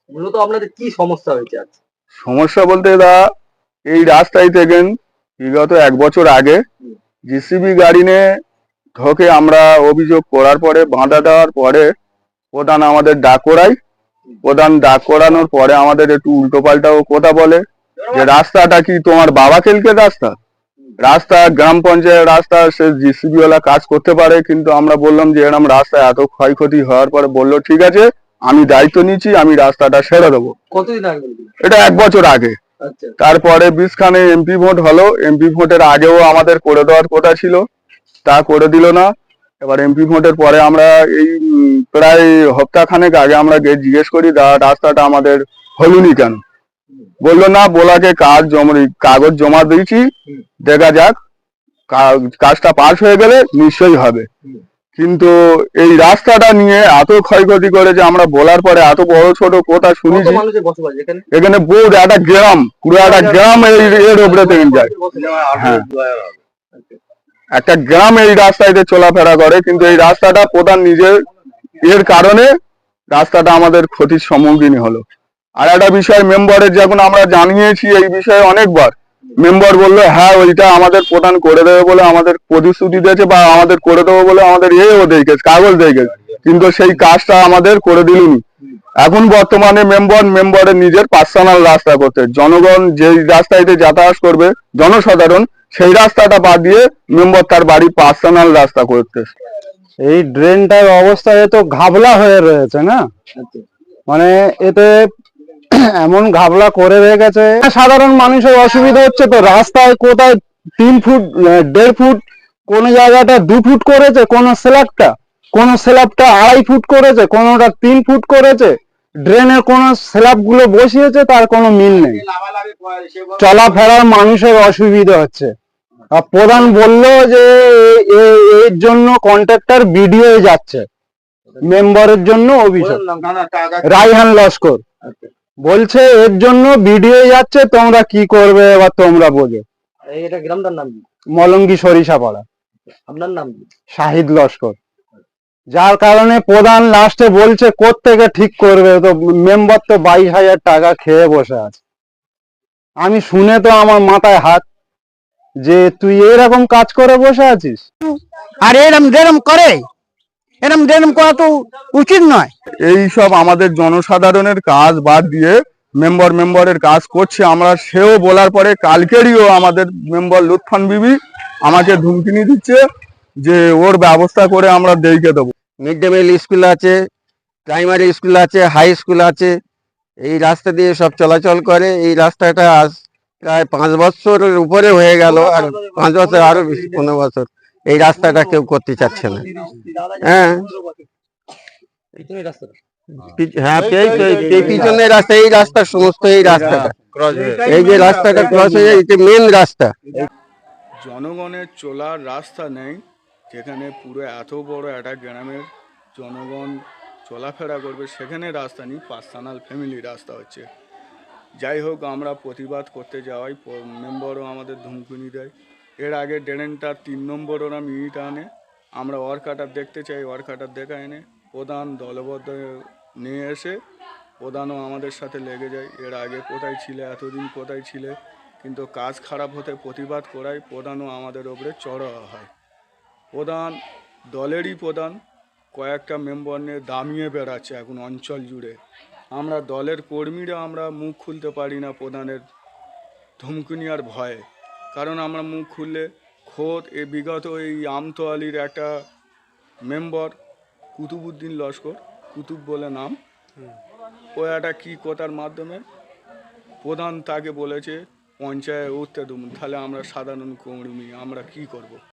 মূলত আপনাদের কি সমস্যা হয়েছে আজ? সমস্যা বলতে দা এই রাস্তায় দেখেন বিগত 1 বছর আগে হুম। জিসিবি গাড়ি নিয়ে ঢোকে, আমরা অভিযোগ করার পরে বাঁধা দেওয়ার পরে প্রধান আমাদের ডাক করায়। প্রধান ডাক করানোর পরে আমাদের একটু উল্টো পাল্টাও কথা বলে যে রাস্তাটা কি তোমার বাবা খেলকে রাস্তা, রাস্তা গ্রাম পঞ্চায়েত রাস্তা, সে জিসিবি ওয়ালা কাজ করতে পারে। কিন্তু আমরা বললাম যে এরকম রাস্তায় এত ক্ষয়ক্ষতি হওয়ার পরে বললো ঠিক আছে আমি দায়িত্ব নিচ্ছি, আমি রাস্তাটা সেরে দেবো। কতদিন আগে বলবেন? এটা 1 বছর আগে। আচ্ছা। তারপরে 20খানে এমপি ভোট হলো, এমপি ভোটের আগেও আমাদের করে দেওয়ার কথা ছিল, তা করে দিল না। এবার এমপি ভোটের পরে আমরা এই প্রায় সপ্তাহখানেক আগে আমরা গিয়ে জিজ্ঞেস করি রাস্তাটা আমাদের হলুনি কেন। বললো না, বলাকে কাগজ জমা দিয়েছি, দেখা যাক কাজটা পাস হয়ে গেলে নিশ্চয়ই হবে। কিন্তু এই রাস্তাটা নিয়ে এত ক্ষয়ক্ষতি করে যে আমরা বলার পরে এত বড় ছোট কথা কত শুনেছি। মানুষের বসবাস এখানে? এখানে বহু একটা গ্রাম, পুরো একটা গ্রাম এর উপরে থেকে যায়। হ্যাঁ, একটা গ্রাম এই রাস্তায় চলাফেরা করে। কিন্তু এই রাস্তাটা প্রধান নিজের এর কারণে রাস্তাটা আমাদের ক্ষতির সম্মুখীন হলো। আর একটা বিষয়, মেম্বারের যখন আমরা জানিয়েছি এই বিষয়ে অনেকবার, মেম্বার বললো হ্যাঁ ওইটা আমাদের প্রধান করে দেবে বলে আমাদের প্রতিশ্রুতি দিয়েছে, বা আমাদের করে দেবো বলে আমাদের এও দেখেছে, কাগজ দেখেছে, কিন্তু সেই কাজটা আমাদের করে দিলনি। এখন বর্তমানে মেম্বারের নিজের পার্সোনাল রাস্তা করতে, জনগণ যে রাস্তায় যাতায়াত করবে জনসাধারণ, সেই রাস্তাটা বাদ দিয়ে মেম্বার তার বাড়ি পার্সোনাল রাস্তা করতে। এই ড্রেনটার অবস্থা তো ঘাবলা হয়ে রয়েছে না, মানে এতে এমন ঘাবলা করে রেখেছে সাধারণ মানুষের অসুবিধা হচ্ছে। তো রাস্তায় কোথায় 3 ফুট 1.5 ফুট, কোন জায়গাটা 2 ফুট করেছে, কোন স্ল্যাবটা 2.5 ফুট করেছে, কোনটা 3 ফুট করেছে। ড্রেনের কোন স্ল্যাব গুলো বসিয়েছে তার কোনো মিল নেই, চলাফেরার মানুষের অসুবিধা হচ্ছে। আর প্রধান বললো যে এর জন্য কন্ট্রাক্টর বিডিও যাচ্ছে, মেম্বারের জন্য অভিযোগ। রায়হান লস্কর বলছে এর জন্য বিডিও যাচ্ছে, তোমরা কি করবে এবার তোমরা বোঝো। এটা গ্রামটার নাম কি? মলঙ্গি সরিষাপাড়া। আপনার নাম কি? শাহিদ লস্কর। যার কারণে প্রধান লাস্টে বলছে কোত্থেকে ঠিক করবে, তো মেম্বার তো 22,000 টাকা খেয়ে বসে আছে। আমি শুনে তো আমার মাথায় হাত, যে তুই এরকম কাজ করে বসে আছিস। আর এরম করা তো উচিত নয়। এই সব আমাদের জনসাধারণের কাজ বাদ দিয়ে মেম্বারের কাজ করছে। আমরা সেও বলার পরে কালকেরইও আমাদের মেম্বার লুৎফান বিবি আমাকে ধুমকিনি দিচ্ছে যে ওর ব্যবস্থা করে আমরা দেখে দেবো। মিড ডে মিল স্কুল আছে, প্রাইমারি স্কুল আছে, হাই স্কুল আছে, এই রাস্তা দিয়ে সব চলাচল করে। এই রাস্তাটা আজ প্রায় 5 বছরের উপরে হয়ে গেল, আর 5 বছর আরো বেশি, 15 বছর এই রাস্তাটা কেউ করতে চাচ্ছে না। হ্যাঁ হ্যাঁ, পিছনের রাস্তা, এই রাস্তা সমস্ত, এই রাস্তাটা, এই যে রাস্তাটা ক্রস হয়ে যায়, এটা মেন রাস্তা। জনগণের চলার রাস্তা নেই, যেখানে পুরো এত বড় একটা গ্রামের জনগণ চলাফেরা করবে সেখানে রাস্তা নেই, পার্সোনাল ফ্যামিলি রাস্তা হচ্ছে। যাই হোক, আমরা প্রতিবাদ করতে যাওয়াই মেম্বারও আমাদের ধমকুনি দেয়। এর আগে ড্রেনটার 3 নম্বর ওরা মিনিট আনে, আমরা ওয়ার্কাটার দেখতে চাই, ওয়ার্কাটার দেখা এনে প্রধান দলবদ্ধ নিয়ে এসে প্রধানও আমাদের সাথে লেগে যায়। এর আগে কোথায় ছিলে, এতদিন কোথায় ছিলে, কিন্তু কাজ খারাপ হতে প্রতিবাদ করায় প্রধানও আমাদের ওপরে চড়া হয়। প্রধান দলেরই প্রধান কয়েকটা মেম্বার নিয়ে দামিয়ে বেড়াচ্ছে এখন অঞ্চল জুড়ে। আমরা দলের কর্মীরা আমরা মুখ খুলতে পারি না প্রধানের ধমকুনি আর ভয়ে, কারণ আমরা মুখ খুললে খোদ বিগত এই আমতোয়ালির একটা মেম্বার কুতুবুদ্দিন লস্কর, কুতুব বলে নাম, ও একটা কী কথার মাধ্যমে প্রধান তাকে বলেছে পঞ্চায়েত উঠতে দেবো। তাহলে আমরা সাধারণ কর্মী আমরা কি করব।